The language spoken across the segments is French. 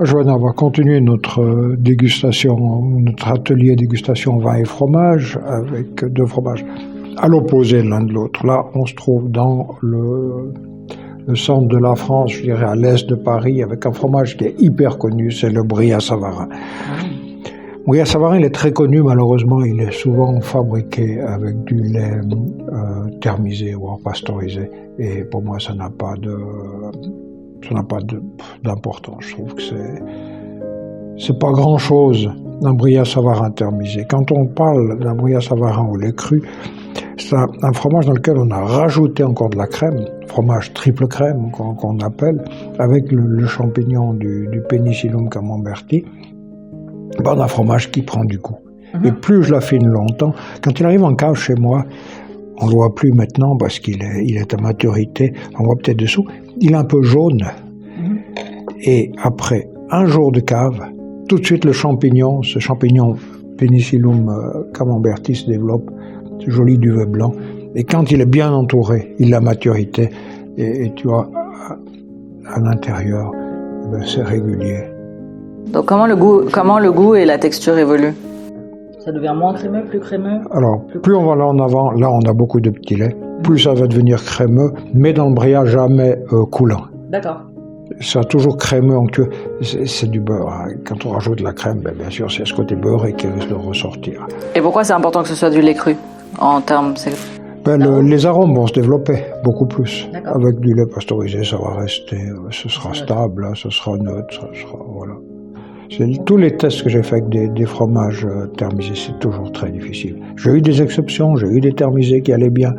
Joanna, on va continuer notre dégustation, notre atelier dégustation vin et fromage avec 2 fromages à l'opposé l'un de l'autre. Là, on se trouve dans le centre de la France, je dirais à l'est de Paris, avec un fromage qui est hyper connu, c'est le Brillat-Savarin. Brillat-Savarin, il est très connu, malheureusement, il est souvent fabriqué avec du lait thermisé ou pasteurisé. Et pour moi, ça n'a pas d'importance. Je trouve que c'est pas grand-chose d'un Brillat-Savarin thermisé. Quand on parle d'un Brillat-Savarin au lait cru, c'est un fromage dans lequel on a rajouté encore de la crème, fromage triple crème qu'on appelle, avec le champignon du Pénicillium camemberti. Ben, un fromage qui prend du goût. Et plus je l'affine longtemps, quand il arrive en cave chez moi, on le voit plus maintenant parce qu'il est à maturité, on voit peut-être dessous, il est un peu jaune. Et après un jour de cave, tout de suite ce champignon Pénicillium camemberti se développe, ce joli duvet blanc. Et quand il est bien entouré, il a maturité. Et tu vois, à l'intérieur, c'est régulier. Donc comment le goût et la texture évoluent? Ça devient moins crémeux, plus crémeux? Alors, plus on va là en avant, là on a beaucoup de petits laits, plus ça va devenir crémeux, mais dans le Brillat jamais coulant. D'accord. Ça a toujours crémeux, onctueux, c'est du beurre. Hein. Quand on rajoute de la crème, bien sûr c'est ce côté beurré qui risque de ressortir. Et pourquoi c'est important que ce soit du lait cru en termes... les arômes vont se développer beaucoup plus. Avec du lait pasteurisé, ça va rester, ce sera stable, ce sera neutre, voilà. Tous les tests que j'ai faits avec des fromages thermisés, c'est toujours très difficile. J'ai eu des exceptions, j'ai eu des thermisés qui allaient bien,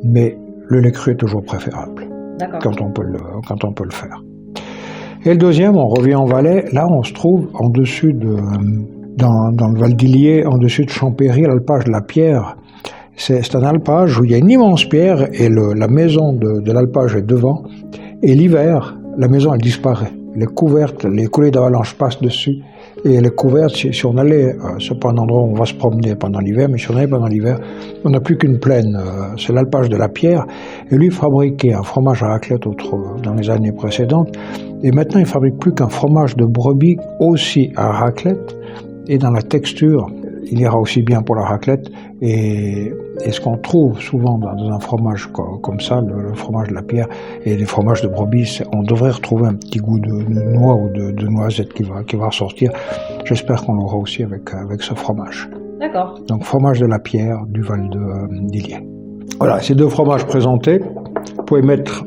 mais le lait cru est toujours préférable quand on peut le faire. Et le deuxième, on revient en Valais. Là, on se trouve en dessus dans le Val d'Illier, en dessus de Champéry, l'alpage de la Pierre. C'est un alpage où il y a une immense pierre et la maison de l'alpage est devant. Et l'hiver, la maison elle disparaît. Elle est couverte, les coulées d'avalanche passent dessus et elle est couverte. Si on allait, c'est pas un endroit où on va se promener pendant l'hiver, mais si on allait pendant l'hiver, on n'a plus qu'une plaine, c'est l'alpage de la Pierre. Et lui fabriquait un fromage à raclette dans les années précédentes. Et maintenant, il fabrique plus qu'un fromage de brebis aussi à raclette. Et dans la texture, il ira aussi bien pour la raclette. Et ce qu'on trouve souvent dans un fromage comme ça, le fromage de la Pierre et les fromages de brebis, on devrait retrouver un petit goût de noix ou de noisette qui va ressortir. J'espère qu'on l'aura aussi avec ce fromage. D'accord. Donc fromage de la Pierre du Val d'Illier. Voilà, ces 2 fromages présentés. Vous pouvez mettre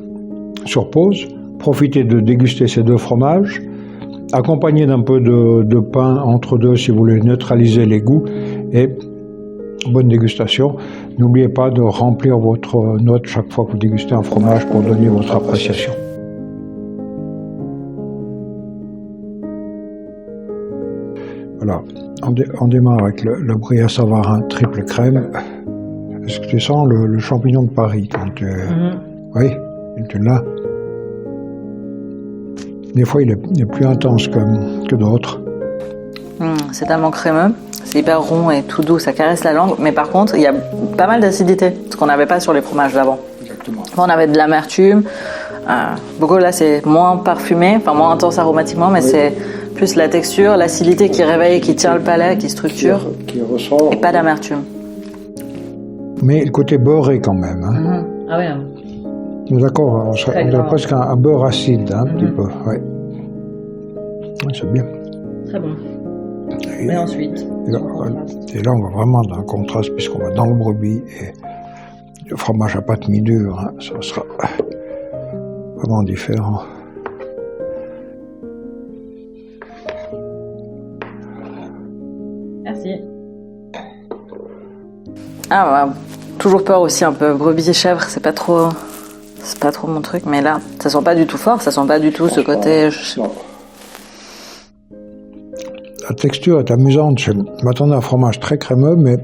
sur pause, profiter de déguster ces 2 fromages, accompagné d'un peu de pain entre deux si vous voulez neutraliser les goûts, et bonne dégustation. N'oubliez pas de remplir votre note chaque fois que vous dégustez un fromage pour donner votre appréciation. Voilà, on démarre avec le Brillat-Savarin triple crème. Est-ce que tu sens le champignon de Paris quand tu... Oui, tu l'as. Des fois, il est plus intense que d'autres. C'est tellement crémeux, c'est hyper rond et tout doux, ça caresse la langue. Mais par contre, il y a pas mal d'acidité, ce qu'on n'avait pas sur les fromages d'avant. Exactement. On avait de l'amertume. Beaucoup là, c'est moins parfumé, enfin moins intense aromatiquement, mais c'est plus la texture, l'acidité qui réveille, qui tient le palais, qui structure. Qui ressort. Et pas d'amertume. Mais le côté beurré quand même. Hein. Ah oui. D'accord, on dirait presque un beurre acide, un petit peu. Ouais. C'est bien. Très bon. Et ensuite et là, on va vraiment dans un contraste, puisqu'on va dans le brebis et le fromage à pâte mi-dure, hein, ça sera vraiment différent. Merci. Toujours peur aussi un peu. Brebis et chèvre, c'est pas trop mon truc, mais là, ça sent pas du tout fort, ça sent pas du tout ce côté... La texture est amusante. Je m'attendais à un fromage très crémeux, mais...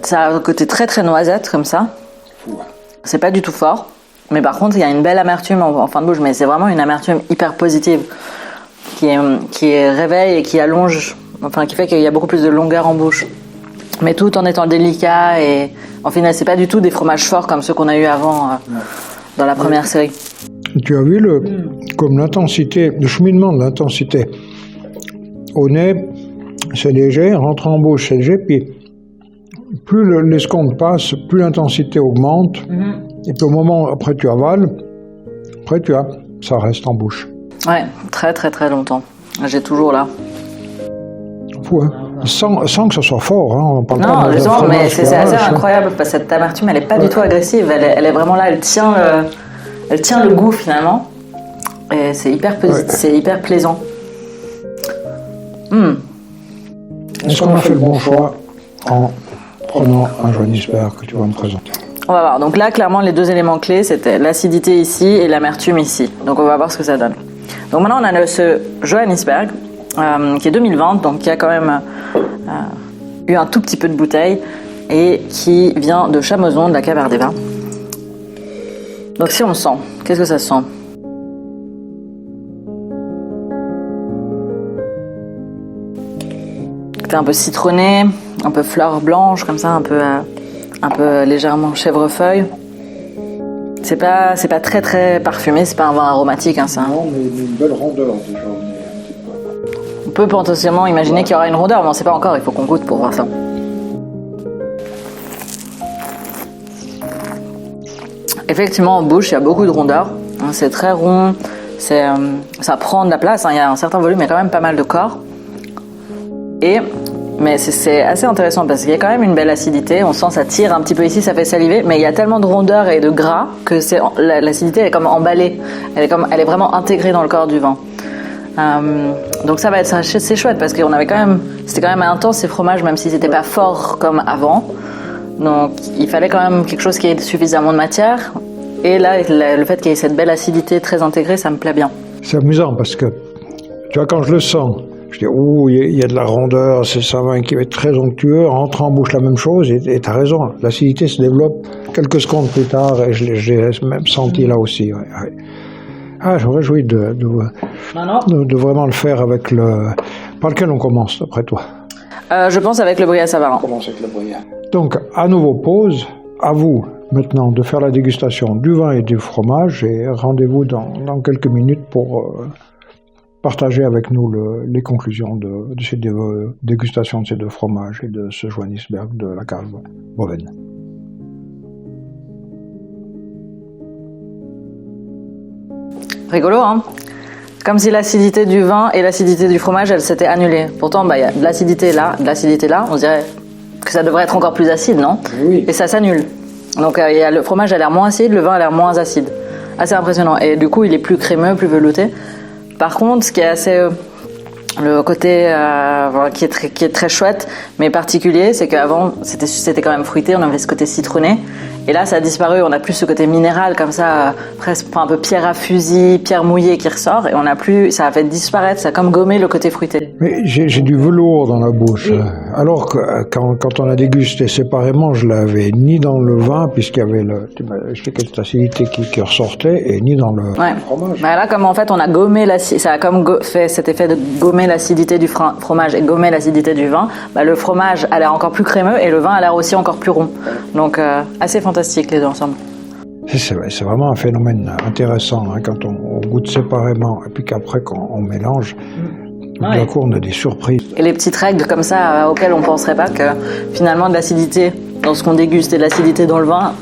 ça a un côté très très noisette, comme ça. C'est pas du tout fort. Mais par contre, il y a une belle amertume en fin de bouche. Mais c'est vraiment une amertume hyper positive. Qui réveille et qui allonge... Enfin, qui fait qu'il y a beaucoup plus de longueur en bouche. Mais tout en étant délicat. Et en final, c'est pas du tout des fromages forts comme ceux qu'on a eu avant dans la première série. Tu as vu comme l'intensité, le cheminement de l'intensité au nez, c'est léger, rentre en bouche, c'est léger, puis plus les secondes passent, plus l'intensité augmente, et puis au moment, après tu avales, ça reste en bouche. Ouais, très très très longtemps. J'ai toujours là. Fou, hein. Sans que ce soit fort. Hein. On parle non, pas justement, mais c'est assez incroyable parce que cette amertume, elle n'est pas du tout agressive. Elle est vraiment là, elle tient le goût finalement. Et c'est hyper positif, c'est hyper plaisant. Est-ce qu'on a fait le bon choix en prenant un Johannisberg que tu vas me présenter? On va voir. Donc là, clairement, les deux éléments clés, c'était l'acidité ici et l'amertume ici. Donc on va voir ce que ça donne. Donc maintenant, on a ce Johannisberg qui est 2020, donc qui a quand même eu un tout petit peu de bouteille et qui vient de Chamoson, de la cave Ardeva. Donc si on le sent, qu'est-ce que ça sent? C'est un peu citronné, un peu fleur blanche comme ça, un peu légèrement chèvrefeuille. C'est pas très très parfumé, c'est pas un vin aromatique. Hein, ça. Non, mais une belle rondeur déjà. On peut potentiellement imaginer qu'il y aura une rondeur, mais on sait pas encore, il faut qu'on goûte pour voir ça. Effectivement, en bouche, il y a beaucoup de rondeur. C'est très rond, ça prend de la place, il y a un certain volume, il y a quand même pas mal de corps. Mais c'est assez intéressant parce qu'il y a quand même une belle acidité. On sent ça tire un petit peu ici, ça fait saliver, mais il y a tellement de rondeur et de gras que l'acidité elle est comme emballée. Elle est vraiment intégrée dans le corps du vin. Donc ça va être c'est chouette parce qu'on avait c'était quand même intense ces fromages, même si c'était pas fort comme avant. Donc il fallait quand même quelque chose qui ait suffisamment de matière. Et là, le fait qu'il y ait cette belle acidité très intégrée, ça me plaît bien. C'est amusant parce que tu vois quand je le sens. Je dis, il y a de la rondeur, c'est un vin qui va être très onctueux, rentre en bouche la même chose, et tu as raison, l'acidité se développe quelques secondes plus tard, et je l'ai même senti là aussi. Ouais. Ah, je me réjouis de vraiment le faire avec par lequel on commence, d'après toi? Je pense avec le Brillat Savarin. On commence avec le Brillat. Donc, à nouveau, pause, à vous maintenant de faire la dégustation du vin et du fromage, et rendez-vous dans quelques minutes pour... partager avec nous les conclusions de ces dégustations de ces deux fromages et de ce Johannisberg de la cave Boven. Rigolo, hein? Comme si l'acidité du vin et l'acidité du fromage, elles s'étaient annulées. Pourtant, il y a de l'acidité là, on dirait que ça devrait être encore plus acide, non? Oui. Et ça s'annule. Donc le fromage a l'air moins acide, le vin a l'air moins acide. Assez impressionnant. Et du coup, il est plus crémeux, plus velouté. Par contre, ce qui est assez le côté qui est très chouette, mais particulier, c'est qu'avant c'était quand même fruité, on avait ce côté citronné, et là ça a disparu, on a plus ce côté minéral comme ça, presque un peu pierre à fusil, pierre mouillée qui ressort, et on a plus, ça a fait disparaître, ça a comme gommé le côté fruité. Mais j'ai du velours dans la bouche, oui. Alors que quand on a dégusté séparément, je l'avais ni dans le vin puisqu'il y avait cette acidité qui ressortait, et ni dans le fromage. Bah là, comme en fait on a gommé ça a comme fait cet effet de gommer l'acidité du fromage et gommer l'acidité du vin, le fromage a l'air encore plus crémeux et le vin a l'air aussi encore plus rond. Donc assez fantastique les deux ensemble. C'est vraiment un phénomène intéressant hein, quand on goûte séparément et puis qu'après quand on mélange, d'un coup on a des surprises. Et les petites règles comme ça auxquelles on ne penserait pas que finalement de l'acidité dans ce qu'on déguste et de l'acidité dans le vin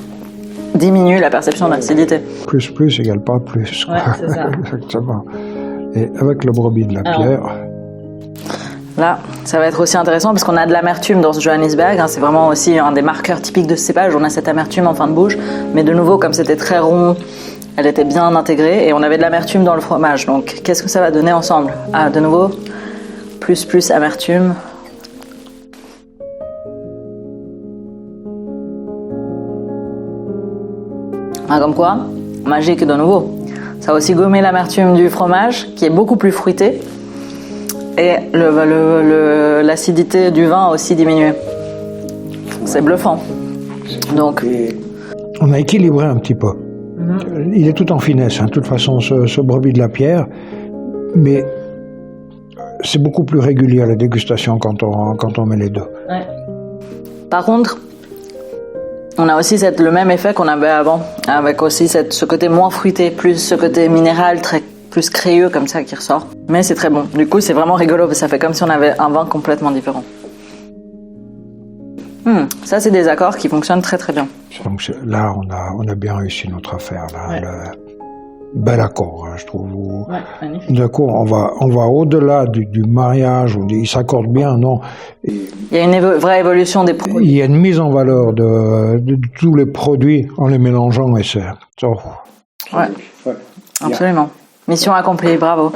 diminue la perception d'acidité. Plus égale pas plus. Quoi. Ouais, c'est ça. Exactement. Et avec le brebis de la pierre... Là, ça va être aussi intéressant parce qu'on a de l'amertume dans ce Johannisberg. C'est vraiment aussi un des marqueurs typiques de ce cépage. On a cette amertume en fin de bouche. Mais de nouveau, comme c'était très rond, elle était bien intégrée et on avait de l'amertume dans le fromage. Donc, qu'est-ce que ça va donner ensemble? Ah, de nouveau, plus amertume. Ah, comme quoi, magique de nouveau. Ça a aussi gommé l'amertume du fromage qui est beaucoup plus fruité. Et l'acidité du vin a aussi diminué. C'est bluffant. Donc, on a équilibré un petit peu. Il est tout en finesse, hein. De toute façon, ce brebis de la pierre. Mais c'est beaucoup plus régulier à la dégustation quand on met les deux. Ouais. Par contre, on a aussi le même effet qu'on avait avant, avec aussi ce côté moins fruité, plus ce côté minéral, plus crayeux comme ça qui ressort. Mais c'est très bon. Du coup, c'est vraiment rigolo, ça fait comme si on avait un vin complètement différent. Ça, c'est des accords qui fonctionnent très très bien. Donc là, on a bien réussi notre affaire. Là, ouais. Bel accord, hein, je trouve. Ouais, magnifique. D'accord, on va au-delà du mariage, où ils s'accordent bien, non. Il y a une vraie évolution des produits. Il y a une mise en valeur de tous les produits en les mélangeant, et c'est... Ouais, absolument. Mission accomplie, bravo.